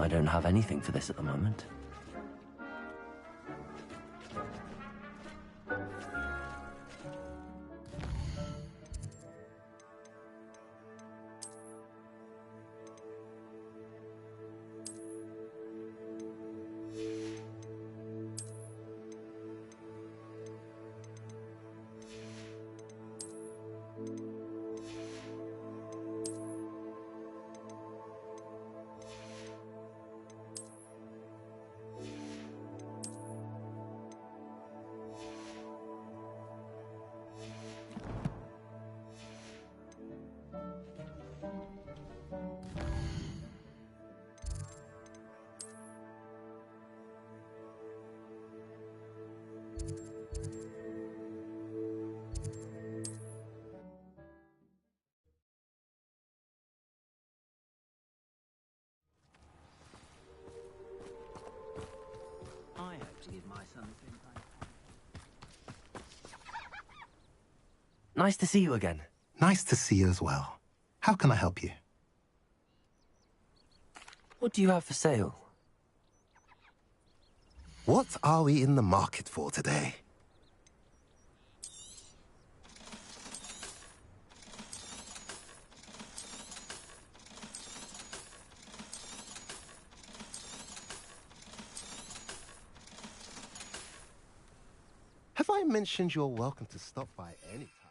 I don't have anything for this at the moment. I hope to give my son the same kind. Nice to see you again. Nice to see you as well. How can I help you? What do you have for sale? What are we in the market for today? Have I mentioned you're welcome to stop by any time?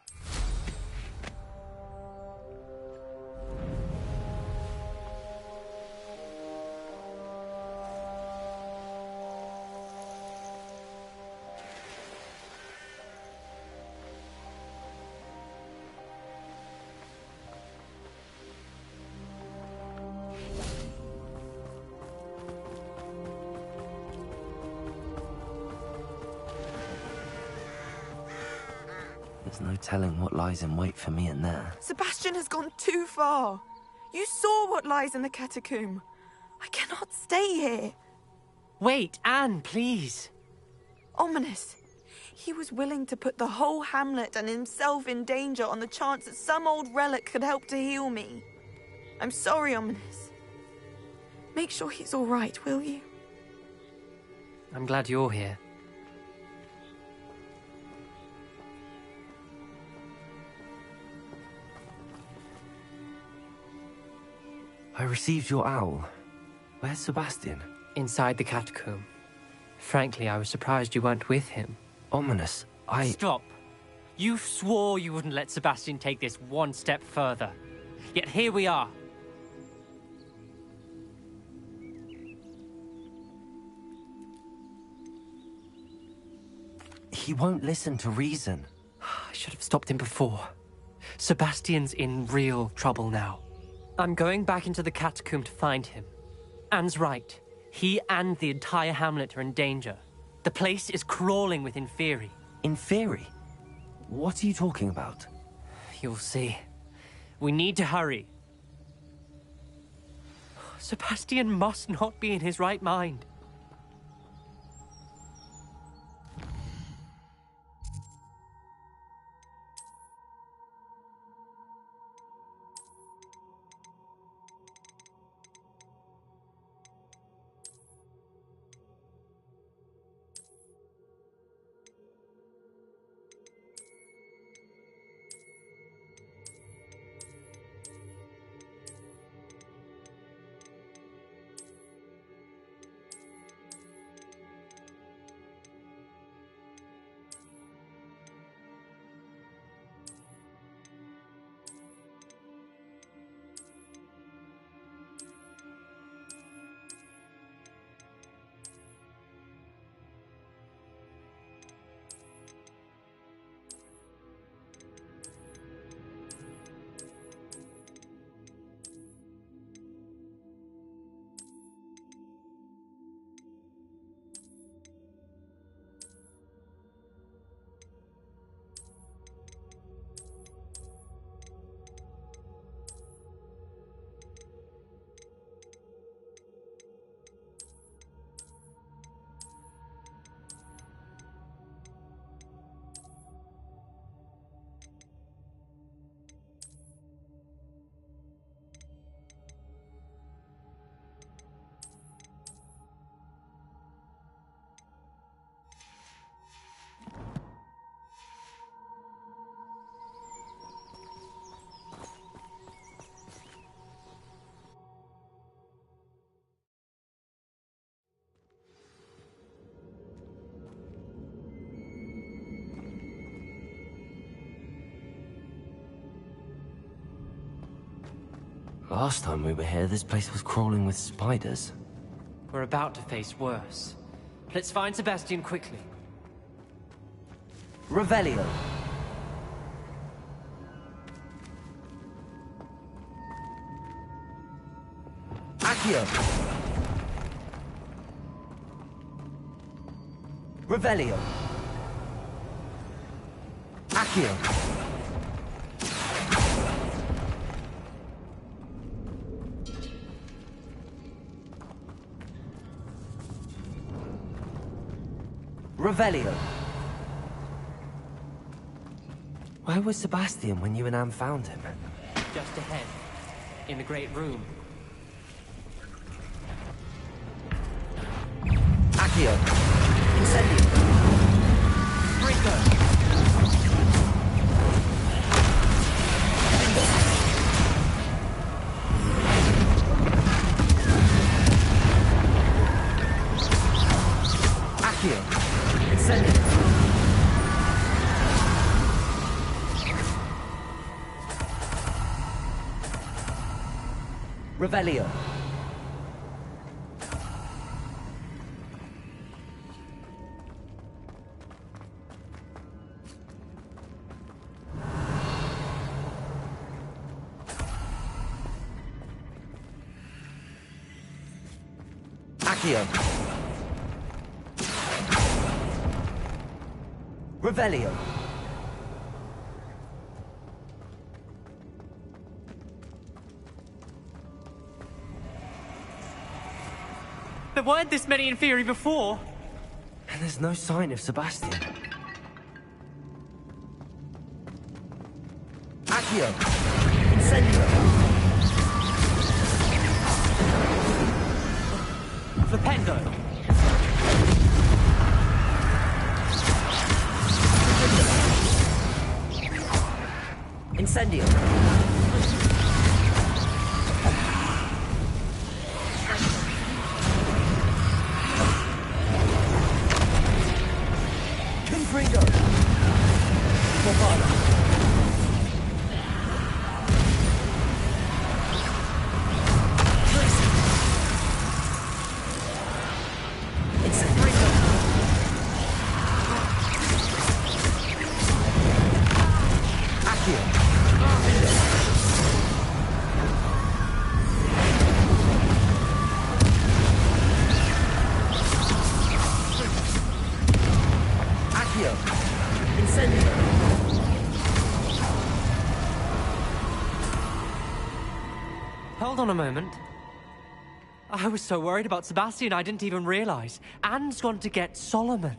There's no telling what lies in wait for me in there. Sebastian has gone too far. You saw what lies in the catacomb. I cannot stay here. Wait, Anne, please. Ominous. He was willing to put the whole hamlet and himself in danger on the chance that some old relic could help to heal me. I'm sorry, Ominous. Make sure he's all right, will you? I'm glad you're here. I received your owl. Where's Sebastian? Inside the catacomb. Frankly, I was surprised you weren't with him. Ominous, Stop. You swore you wouldn't let Sebastian take this one step further. Yet here we are. He won't listen to reason. I should have stopped him before. Sebastian's in real trouble now. I'm going back into the catacomb to find him. Anne's right. He and the entire hamlet are in danger. The place is crawling with Inferi. Inferi? What are you talking about? You'll see. We need to hurry. Sebastian must not be in his right mind. Last time we were here, this place was crawling with spiders. We're about to face worse. Let's find Sebastian quickly. Revelio. Accio. Revelio. Accio. Revelio. Where was Sebastian when you and Anne found him? Just ahead, in the Great Room. Accio. Incendio. Sprinkler! Accio. Incendio. Revelio. Accio. Revelio. There weren't this many Inferi before! And there's no sign of Sebastian. Accio. Incendio. Flipendo! Incendio. Confringo. Bovada. Incendio. Accio. Accio. Incendio. Hold on a moment. I was so worried about Sebastian I didn't even realize. Anne's gone to get Solomon.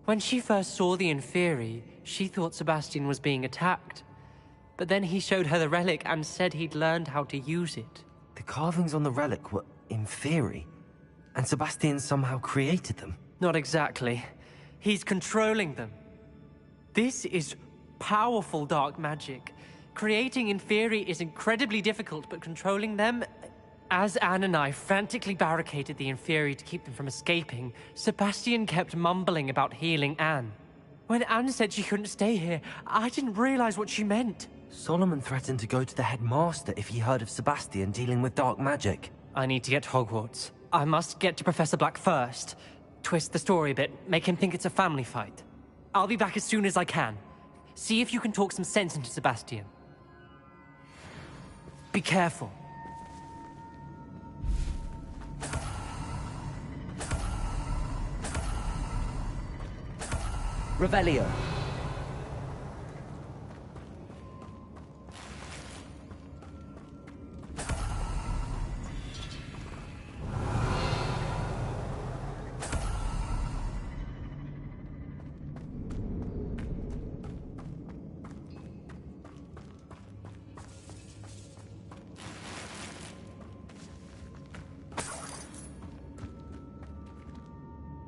When she first saw the Inferi, she thought Sebastian was being attacked. But then he showed her the relic and said he'd learned how to use it. The carvings on the relic were Inferi, and Sebastian somehow created them. Not exactly. He's controlling them. This is powerful dark magic. Creating Inferi is incredibly difficult, but controlling them... As Anne and I frantically barricaded the Inferi to keep them from escaping, Sebastian kept mumbling about healing Anne. When Anne said she couldn't stay here, I didn't realize what she meant. Solomon threatened to go to the headmaster if he heard of Sebastian dealing with dark magic. I need to get to Hogwarts. I must get to Professor Black first. Twist the story a bit, make him think it's a family fight. I'll be back as soon as I can. See if you can talk some sense into Sebastian. Be careful. Revelio.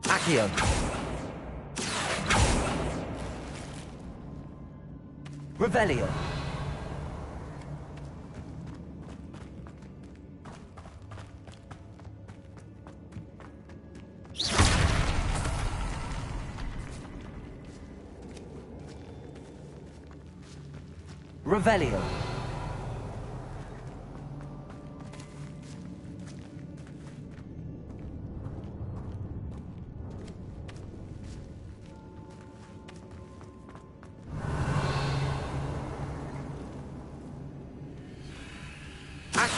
Accio. Revelio. Revelio.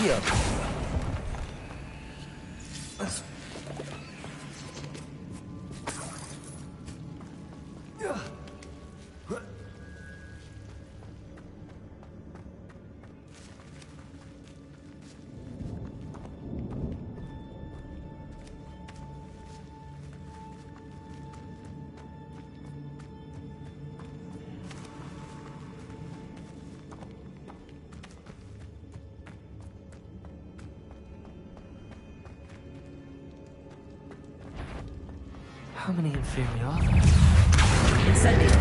Accio! How many Inferi are there? Incendio.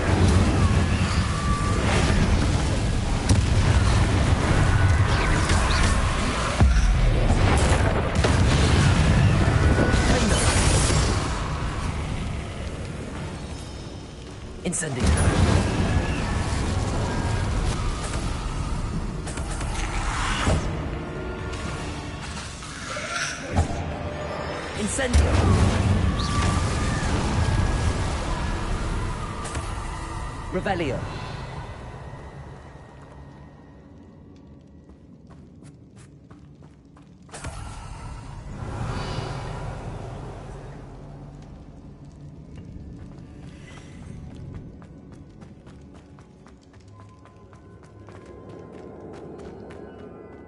Incendio. Incendio. Revelio.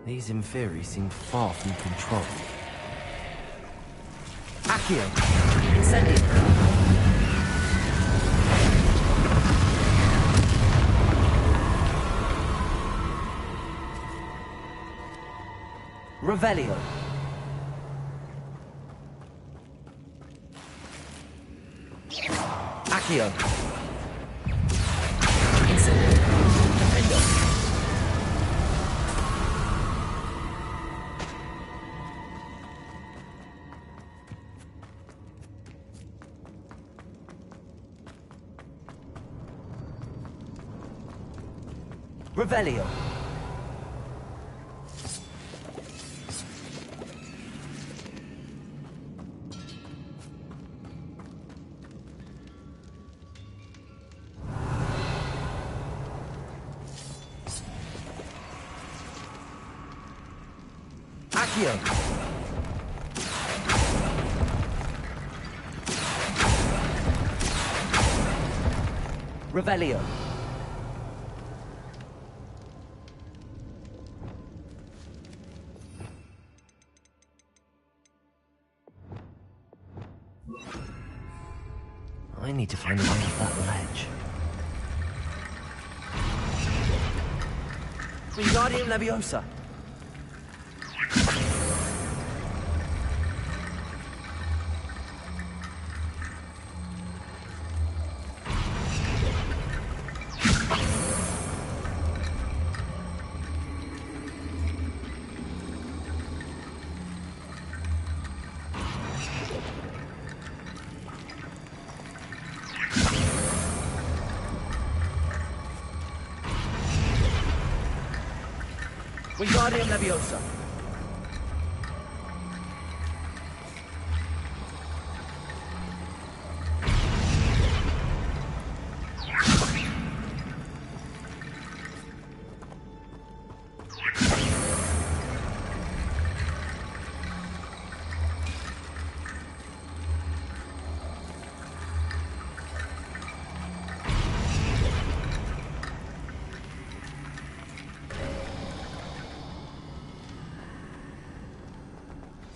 These Inferi seem far from control. Accio. Incendio. Revelio. Accio. Incendio. Defendo. Revelio. Accio. Revelio. I need to find a way off that ledge. Wingardium Leviosa. Wingardium Leviosa.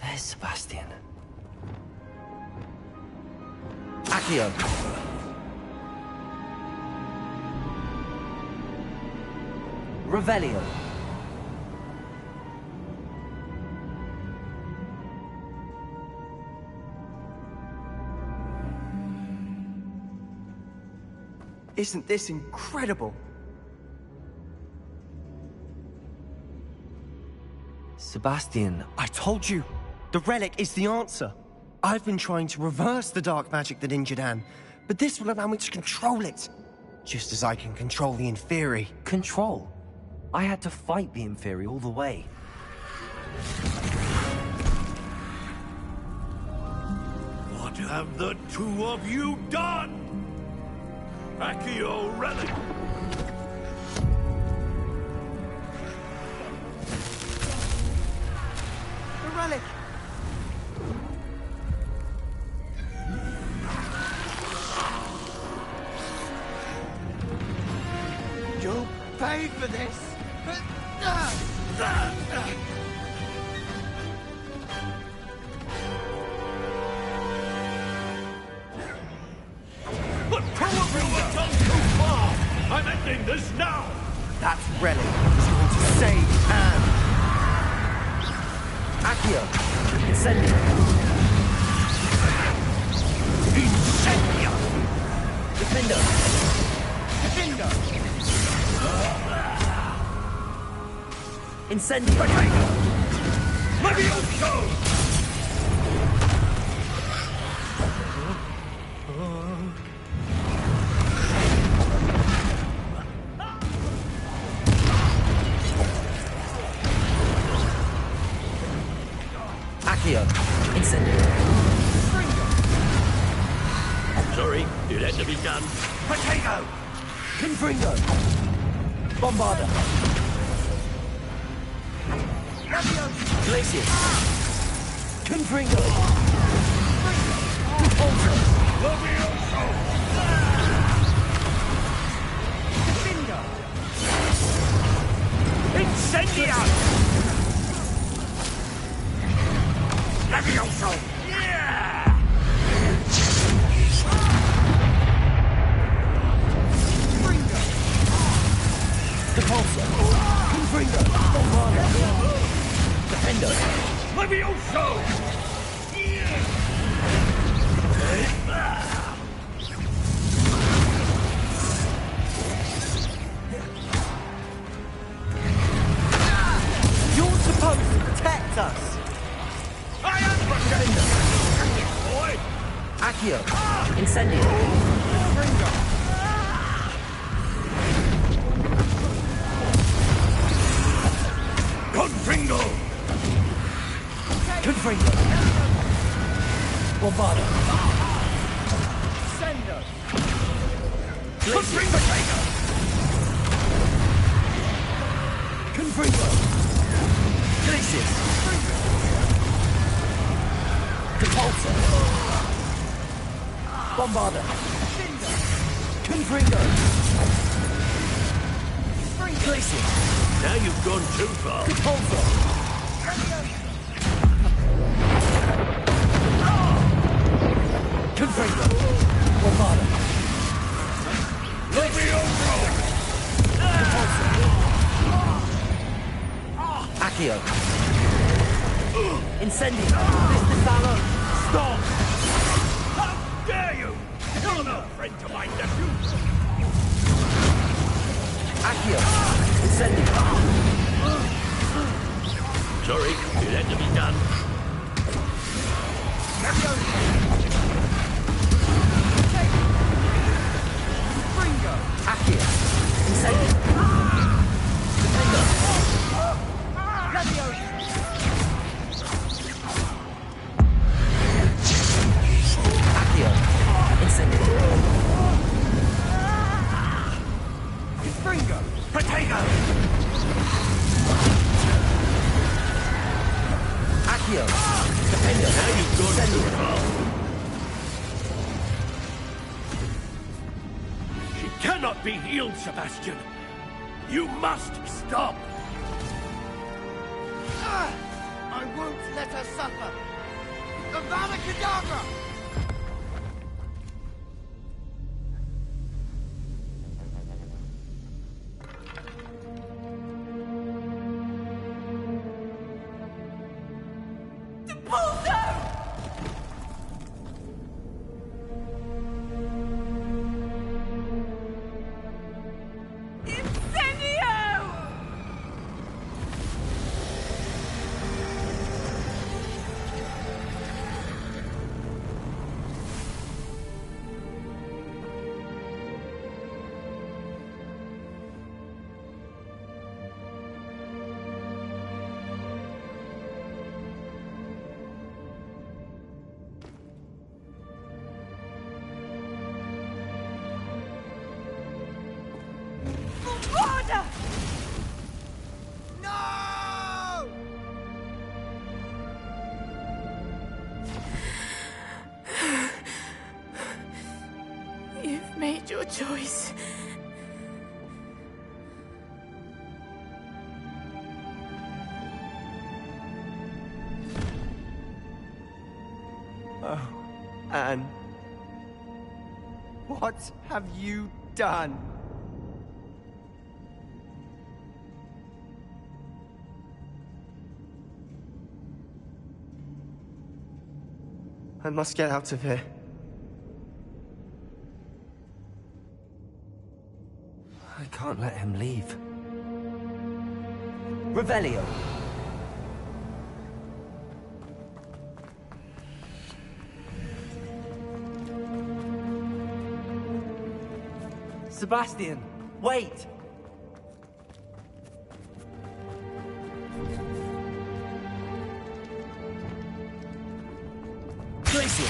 There's Sebastian. Accio. Revelio. Isn't this incredible? Sebastian, I told you, the relic is the answer. I've been trying to reverse the dark magic that injured Anne, but this will allow me to control it. Just as I can control the Inferi. control. I had to fight the Inferi all the way. What have the two of you done? Accio Relic! The relic! You'll pay for this! But probably we've gone too far! I'm ending this now! That relic is going to save Anne! Accio! Incendio! Incendio! Defender! Defender! Incendio! Levioso! Accio! Incendio! Sorry, it had to be done. Potato! Confringo! Bombarda! Glacius! Confringo! Ultra! Levioso! Defender! Incendio! Levioso! Yeah! Depulso! Confringo! Bombarda! Defender! Levioso! You're supposed to protect us! I am protected! Boy! Accio! Incendio! Confringo! Confringo! Bombarda! Sendo! Confringo! Confringo! Glacius! Depulso! Bombarda! Confringo! Glacius! Now you've gone too far. Depulso! Confringo! Bombarda! Levioso! Accio! Incendio! Disalo! Stop! How dare you! You're no friend to my nephew! Accio! Incendio! Sorry, it had to be done. Accio! Incendio! Defender! Accio! Incendio! Potato! Accio! Defender! Now you've gone too far. She cannot be healed, Sebastian. You must stop. I won't let her suffer! Avada Kedavra! made your choice. Oh, Anne. What have you done? I must get out of here. I can't let him leave. Revelio! Sebastian, wait! Glacier!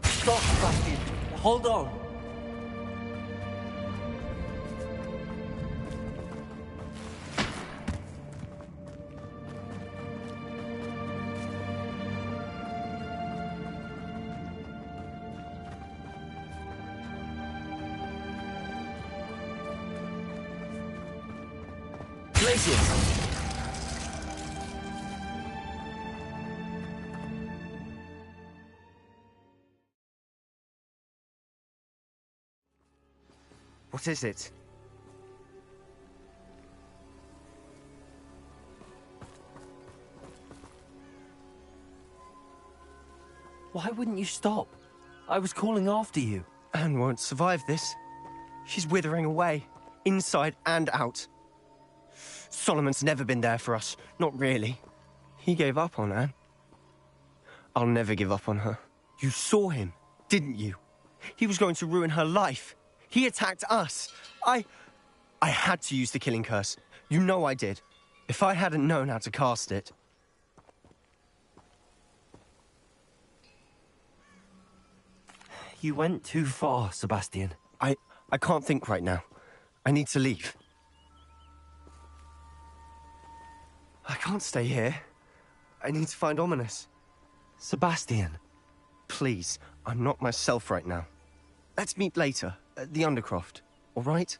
Stop, Sebastian! Hold on! Glacius! What is it? Why wouldn't you stop? I was calling after you. Anne won't survive this. She's withering away, inside and out. Solomon's never been there for us. Not really. He gave up on Anne. I'll never give up on her. You saw him, didn't you? He was going to ruin her life. He attacked us. I had to use the killing curse. You know I did. If I hadn't known how to cast it... You went too far, Sebastian. I can't think right now. I need to leave. I can't stay here. I need to find Ominis. Sebastian. Please, I'm not myself right now. Let's meet later, at the Undercroft, all right?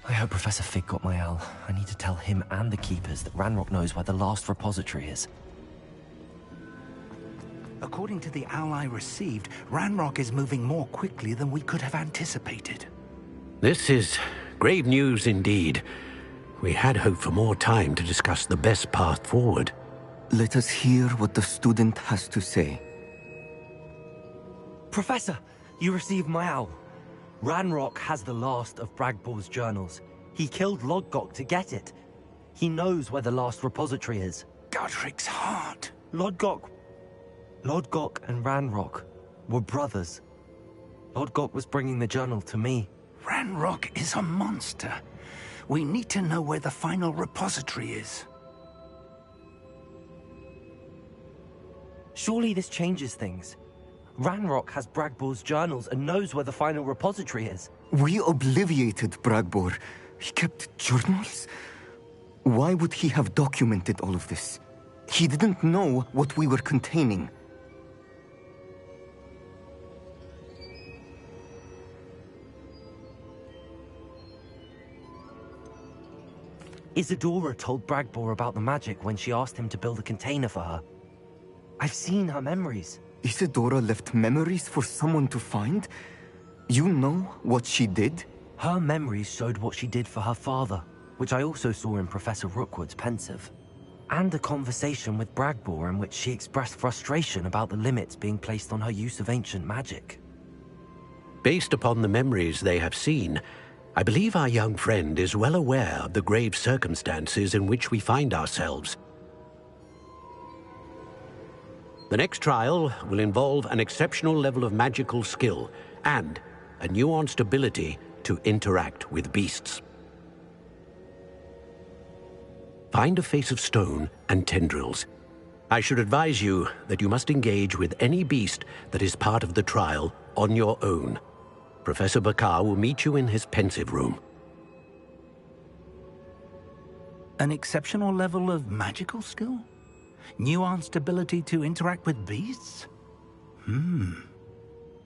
I hope Professor Fig got my owl. I need to tell him and the Keepers that Ranrock knows where the last repository is. According to the owl I received, Ranrock is moving more quickly than we could have anticipated. This is grave news indeed. We had hoped for more time to discuss the best path forward. Let us hear what the student has to say. Professor, you received my owl. Ranrock has the last of Bragbor's journals. He killed Lodgok to get it. He knows where the last repository is. Godric's heart. Lodgok and Ranrock were brothers. Lodgok was bringing the journal to me. Ranrock is a monster. We need to know where the final repository is. Surely this changes things. Ranrock has Bragbor's journals and knows where the final repository is. We obliviated Bragbor. He kept journals? Why would he have documented all of this? He didn't know what we were containing. Isadora told Bragbor about the magic when she asked him to build a container for her. I've seen her memories. Isadora left memories for someone to find? You know what she did? Her memories showed what she did for her father, which I also saw in Professor Rookwood's Pensive. And a conversation with Bragbor in which she expressed frustration about the limits being placed on her use of ancient magic. Based upon the memories they have seen, I believe our young friend is well aware of the grave circumstances in which we find ourselves. The next trial will involve an exceptional level of magical skill and a nuanced ability to interact with beasts. Find a face of stone and tendrils. I should advise you that you must engage with any beast that is part of the trial on your own. Professor Bakar will meet you in his Pensive room. An exceptional level of magical skill? Nuanced ability to interact with beasts?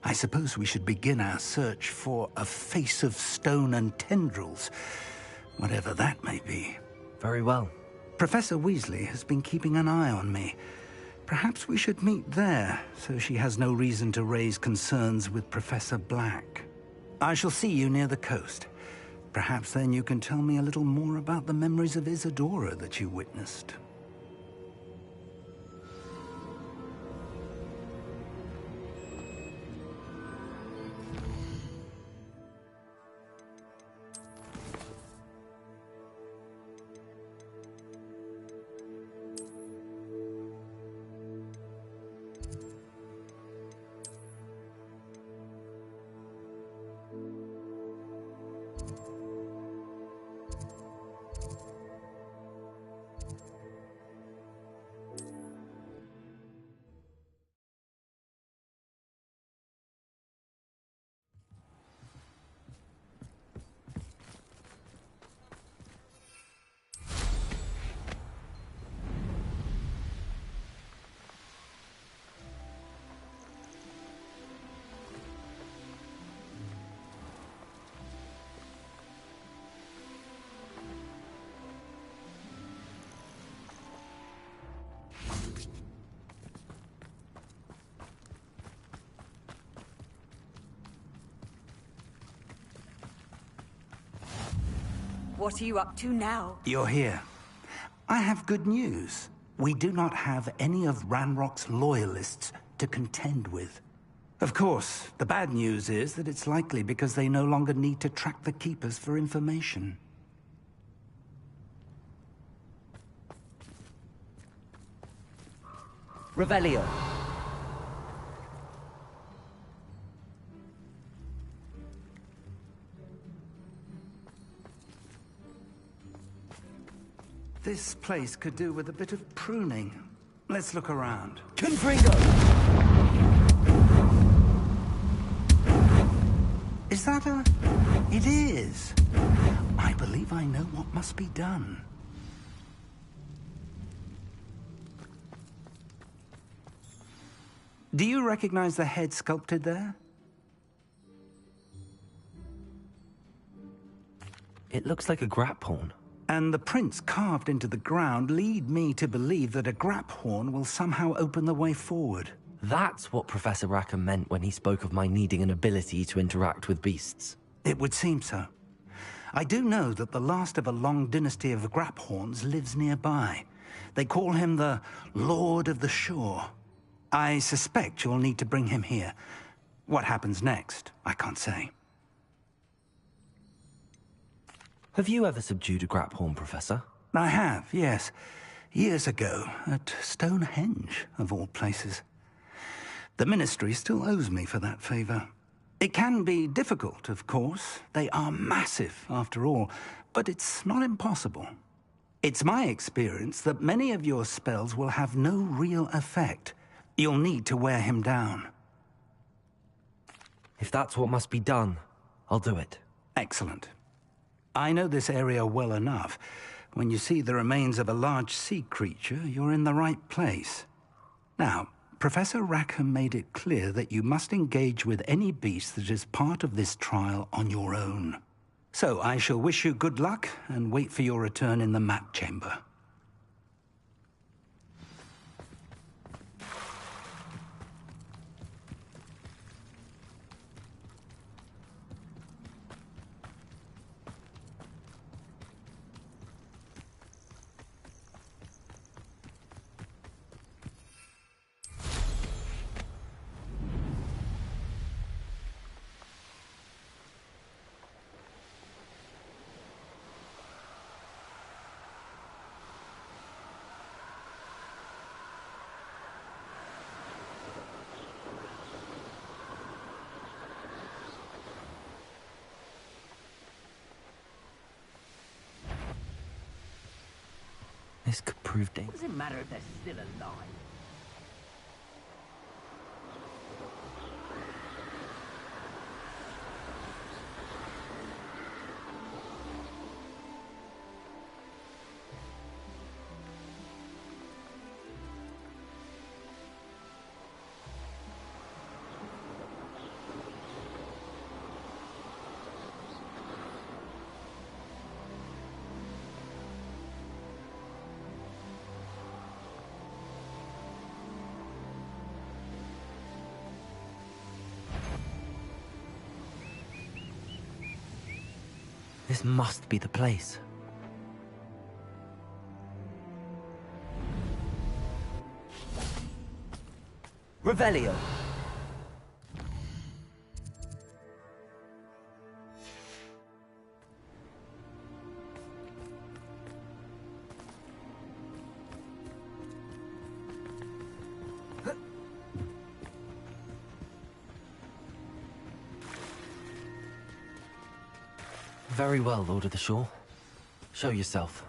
I suppose we should begin our search for a face of stone and tendrils, whatever that may be. Very well. Professor Weasley has been keeping an eye on me. Perhaps we should meet there, so she has no reason to raise concerns with Professor Black. I shall see you near the coast. Perhaps then you can tell me a little more about the memories of Isadora that you witnessed. What are you up to now? You're here. I have good news. We do not have any of Ranrock's loyalists to contend with. Of course, the bad news is that it's likely because they no longer need to track the Keepers for information. Revelio. This place could do with a bit of pruning. Let's look around. Confringo! Is that a... It is. I believe I know what must be done. Do you recognize the head sculpted there? It looks like a graphorn. And the prints carved into the ground lead me to believe that a graphorn will somehow open the way forward. That's what Professor Rackham meant when he spoke of my needing an ability to interact with beasts. It would seem so. I do know that the last of a long dynasty of graphorns lives nearby. They call him the Lord of the Shore. I suspect you'll need to bring him here. What happens next, I can't say. Have you ever subdued a graphorn, Professor? I have, yes. Years ago, at Stonehenge, of all places. The Ministry still owes me for that favor. It can be difficult, of course. They are massive, after all, but it's not impossible. It's my experience that many of your spells will have no real effect. You'll need to wear him down. If that's what must be done, I'll do it. Excellent. I know this area well enough. When you see the remains of a large sea creature, you're in the right place. Now, Professor Rackham made it clear that you must engage with any beast that is part of this trial on your own. So I shall wish you good luck and wait for your return in the map chamber. This could prove dangerous. What does it matter if they're still alive? This must be the place. Revelio. Very well, Lord of the Shore. Show yourself.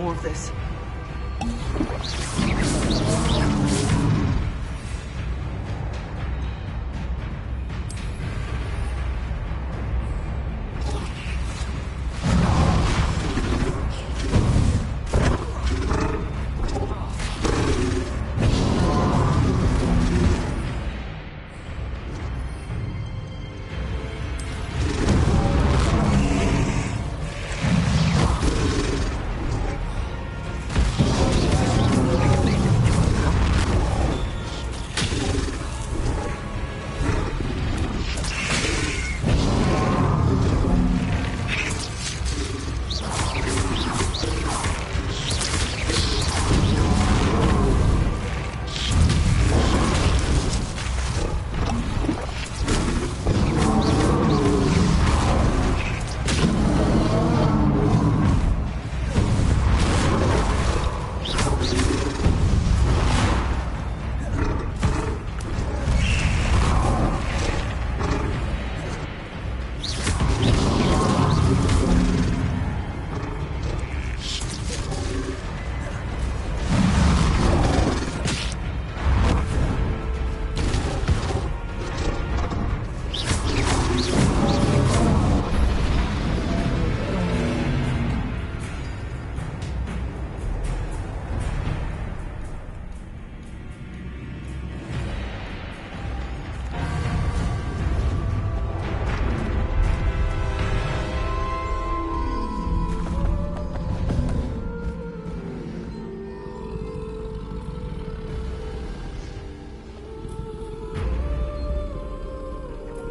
more of this.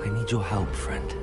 I need your help, friend.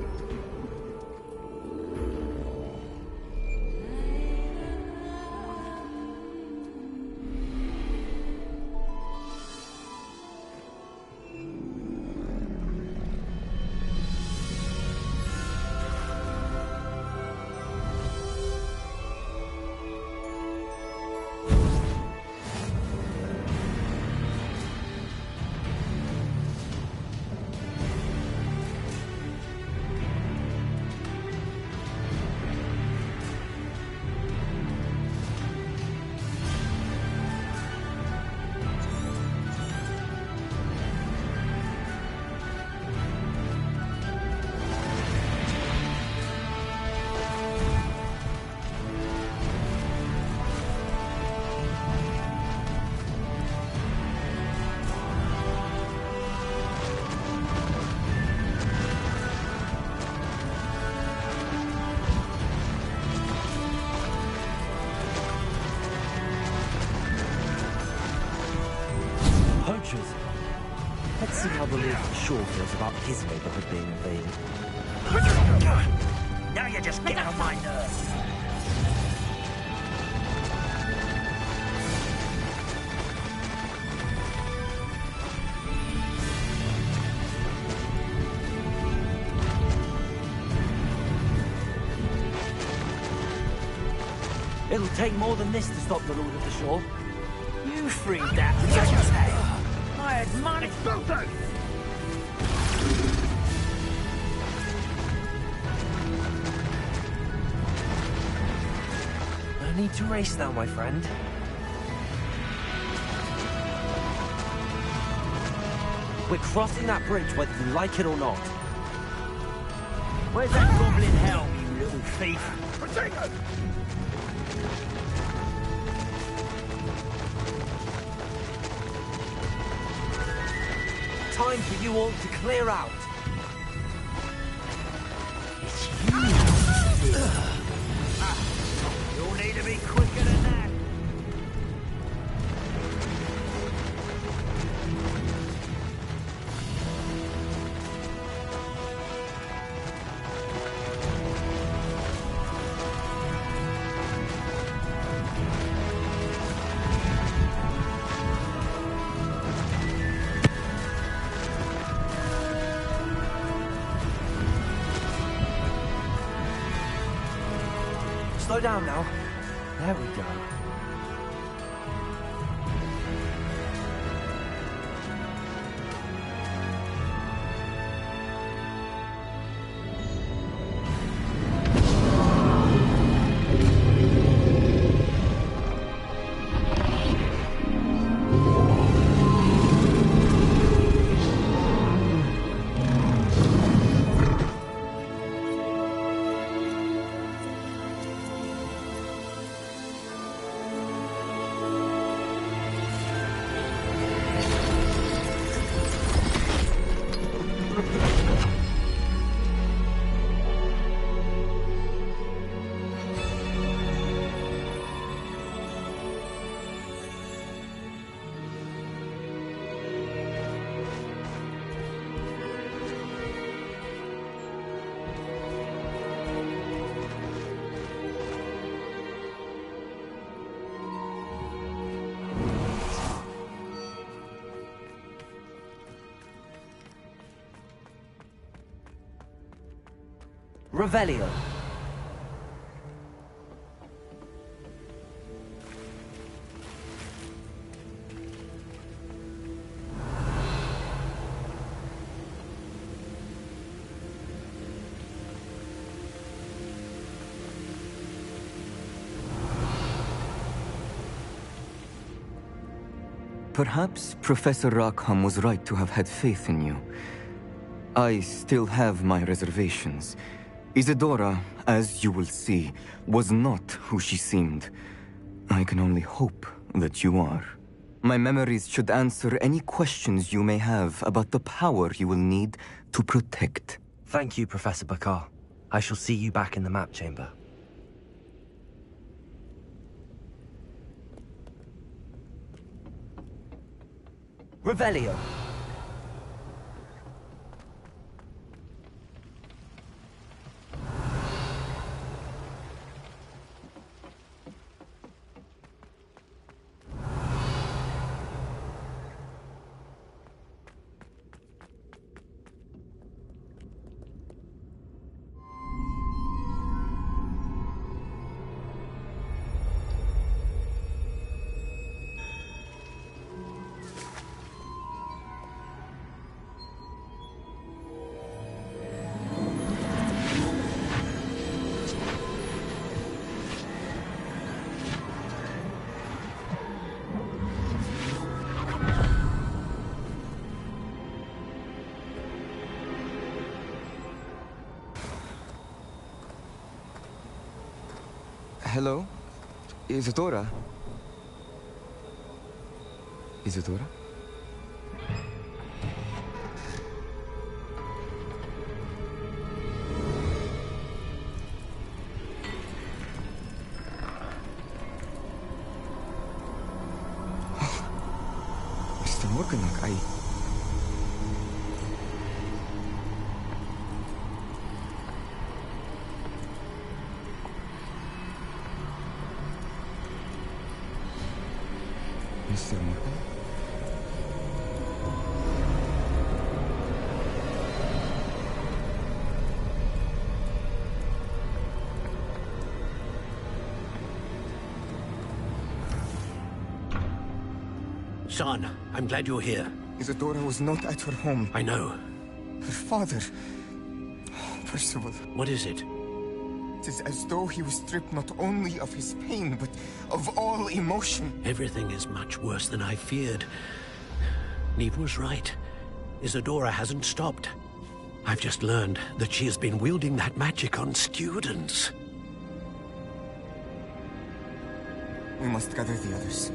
Poachers. Let's see how the Lord of the Shore feels about his neighborhood being invaded. Now you're just getting on my nerves. It'll take more than this to stop the Lord of the Shore. You freed that tail. I had money. No need to race now, my friend. We're crossing that bridge whether you like it or not. Where's that goblin helm, you little thief? Potato! Time for you all to clear out. It's you. You'll need to be quicker than that. Slow down now. There we go. Revelio. Perhaps Professor Rackham was right to have had faith in you. I still have my reservations. Isidora, as you will see, was not who she seemed. I can only hope that you are. My memories should answer any questions you may have about the power you will need to protect. Thank you, Professor Bakar. I shall see you back in the map chamber. Revelio. Hello? Isidora? Isidora? Mr. Morganach, Mr. Morgan? Son, I'm glad you're here. Isidora was not at her home. I know. Her father... Percival. What is it? It is as though he was stripped not only of his pain, but of all emotion. Everything is much worse than I feared. Neve was right. Isidora hasn't stopped. I've just learned that she has been wielding that magic on students. We must gather the others.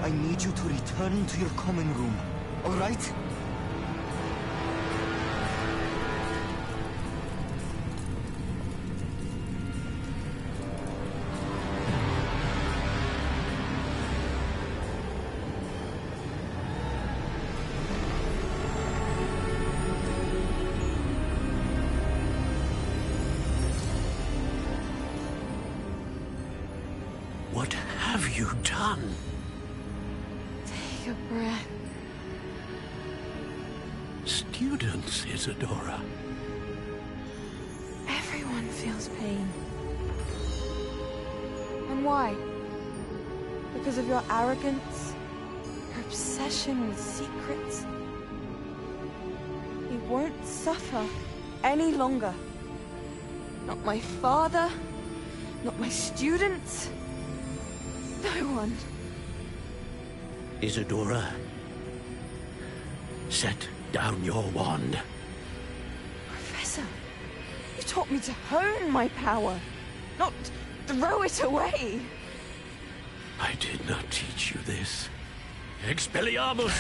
I need you to return to your common room, all right? What have you done? Take a breath. Students, Isidora. Everyone feels pain. And why? Because of your arrogance? Your obsession with secrets? He won't suffer any longer. Not my father, not my students, no one. Isidora, set down your wand. Professor, you taught me to hone my power, not throw it away. I did not teach you this. Expelliarmus!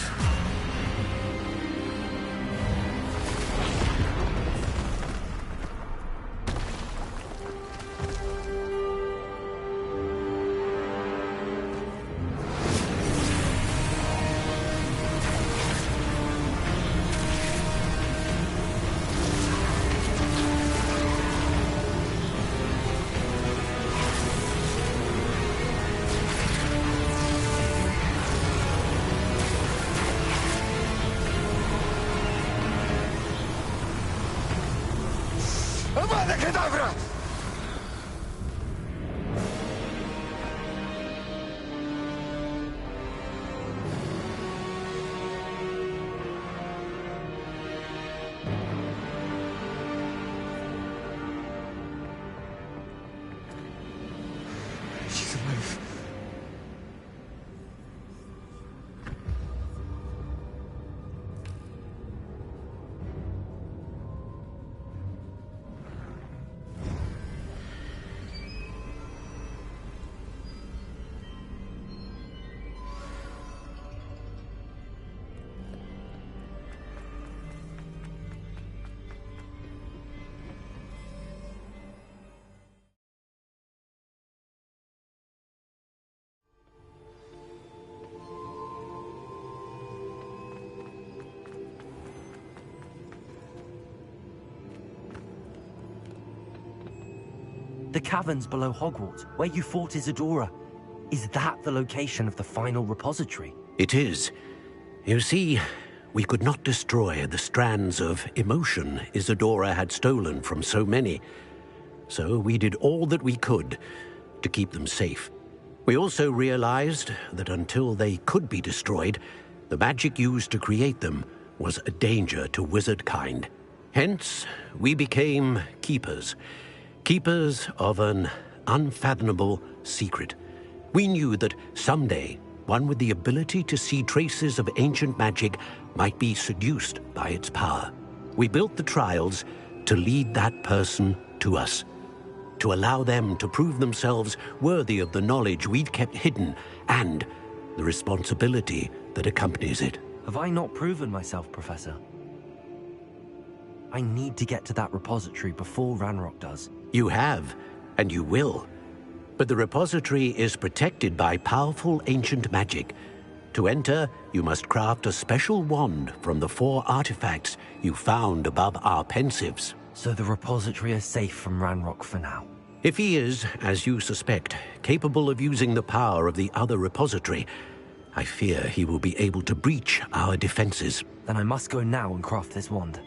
Avada Kedavra! She's alive. The caverns below Hogwarts, where you fought Isidora. Is that the location of the final repository? It is. You see, we could not destroy the strands of emotion Isidora had stolen from so many. So we did all that we could to keep them safe. We also realized that until they could be destroyed, the magic used to create them was a danger to wizard kind. Hence, we became keepers. Keepers of an unfathomable secret. We knew that someday, one with the ability to see traces of ancient magic might be seduced by its power. We built the trials to lead that person to us, to allow them to prove themselves worthy of the knowledge we'd kept hidden and the responsibility that accompanies it. Have I not proven myself, Professor? I need to get to that repository before Ranrock does. You have, and you will. But the repository is protected by powerful ancient magic. To enter, you must craft a special wand from the 4 artifacts you found above our pensives. So the repository is safe from Ranrock for now. If he is, as you suspect, capable of using the power of the other repository, I fear he will be able to breach our defenses. Then I must go now and craft this wand.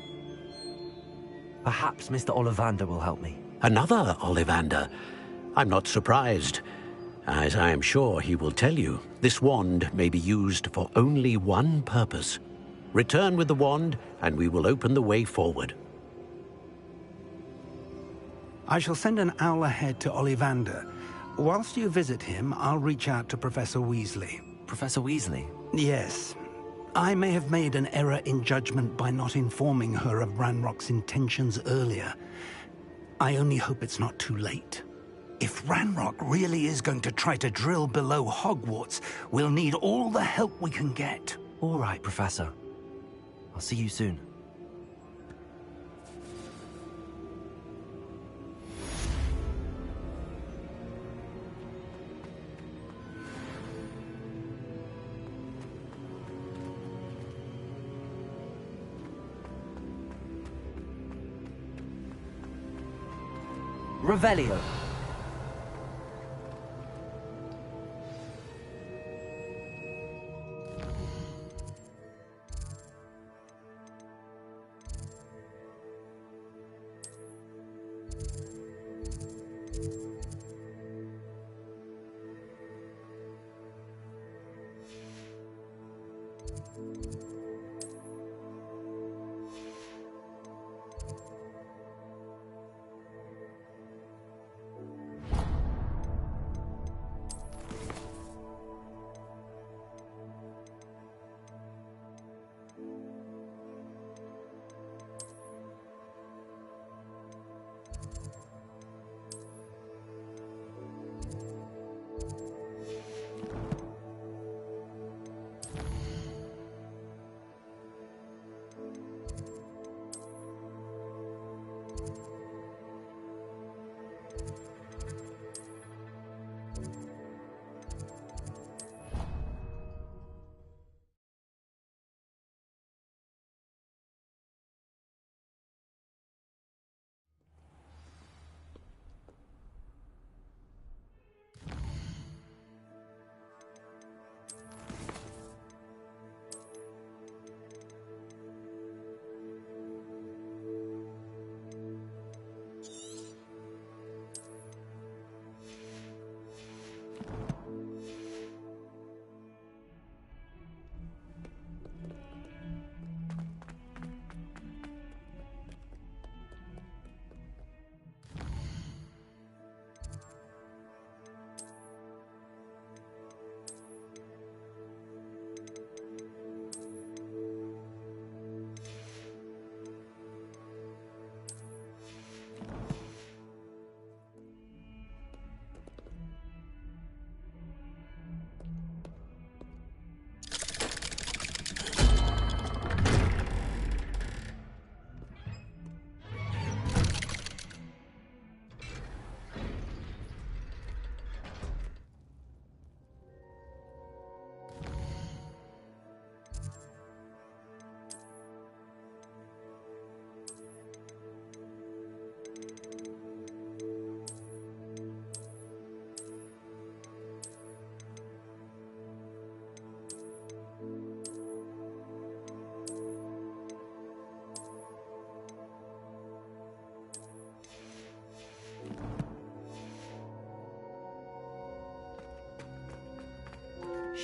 Perhaps Mr. Ollivander will help me. Another Ollivander? I'm not surprised. As I am sure he will tell you, this wand may be used for only one purpose. Return with the wand, and we will open the way forward. I shall send an owl ahead to Ollivander. Whilst you visit him, I'll reach out to Professor Weasley. Professor Weasley? Yes. I may have made an error in judgment by not informing her of Ranrock's intentions earlier. I only hope it's not too late. If Ranrock really is going to try to drill below Hogwarts, we'll need all the help we can get. All right, Professor. I'll see you soon. Revelio.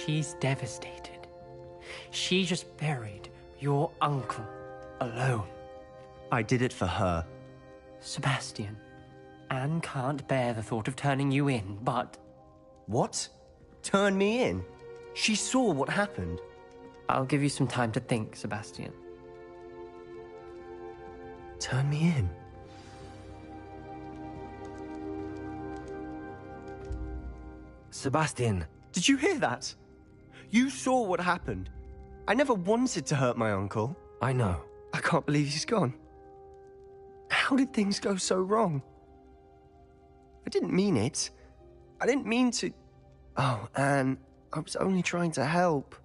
She's devastated. She just buried your uncle alone. I did it for her. Sebastian, Anne can't bear the thought of turning you in, but... What? Turn me in? She saw what happened. I'll give you some time to think, Sebastian. Turn me in? Sebastian. Did you hear that? You saw what happened. I never wanted to hurt my uncle. I know. I can't believe he's gone. How did things go so wrong? I didn't mean it. I didn't mean to... Oh, Anne, I was only trying to help.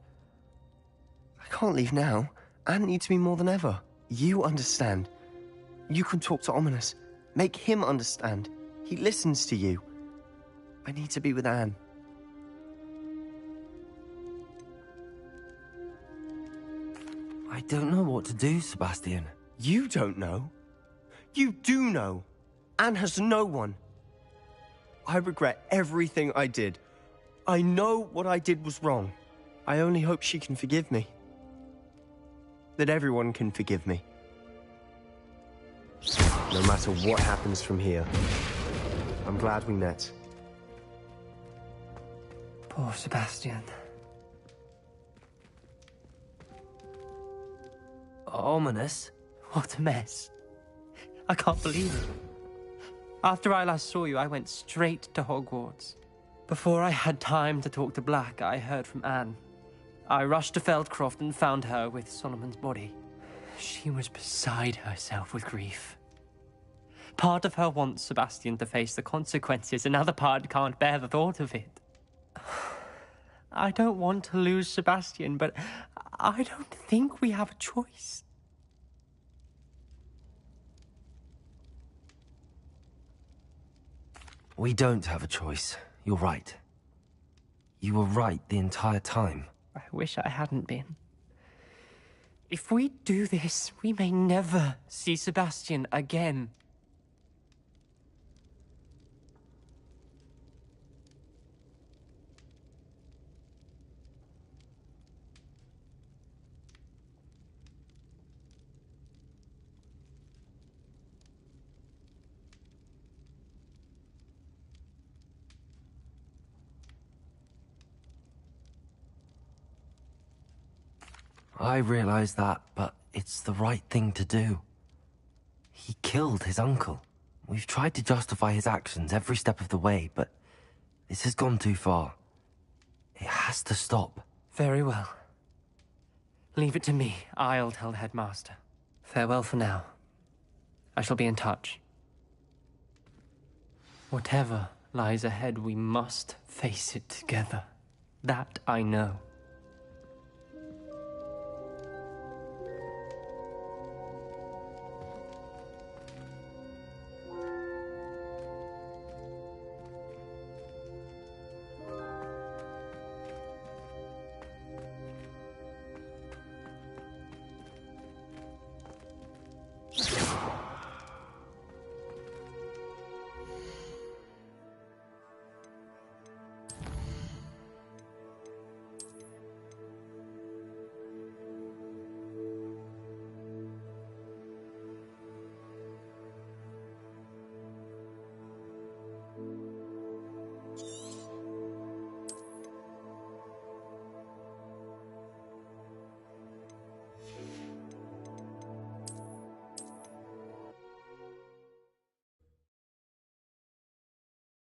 I can't leave now. Anne needs me more than ever. You understand. You can talk to Ominis. Make him understand. He listens to you. I need to be with Anne. I don't know what to do, Sebastian. You don't know. You do know. Anne has no one. I regret everything I did. I know what I did was wrong. I only hope she can forgive me. That everyone can forgive me. No matter what happens from here, I'm glad we met. Poor Sebastian. Ominis? What a mess. I can't believe it. After I last saw you, I went straight to Hogwarts. Before I had time to talk to Black, I heard from Anne. I rushed to Feldcroft and found her with Solomon's body. She was beside herself with grief. Part of her wants Sebastian to face the consequences, another part can't bear the thought of it. I don't want to lose Sebastian, but I don't think we have a choice. We don't have a choice. You're right. You were right the entire time. I wish I hadn't been. If we do this, we may never see Sebastian again. I realize that, but it's the right thing to do. He killed his uncle. We've tried to justify his actions every step of the way, but this has gone too far. It has to stop. Very well. Leave it to me. I'll tell the headmaster. Farewell for now. I shall be in touch. Whatever lies ahead, we must face it together. That I know.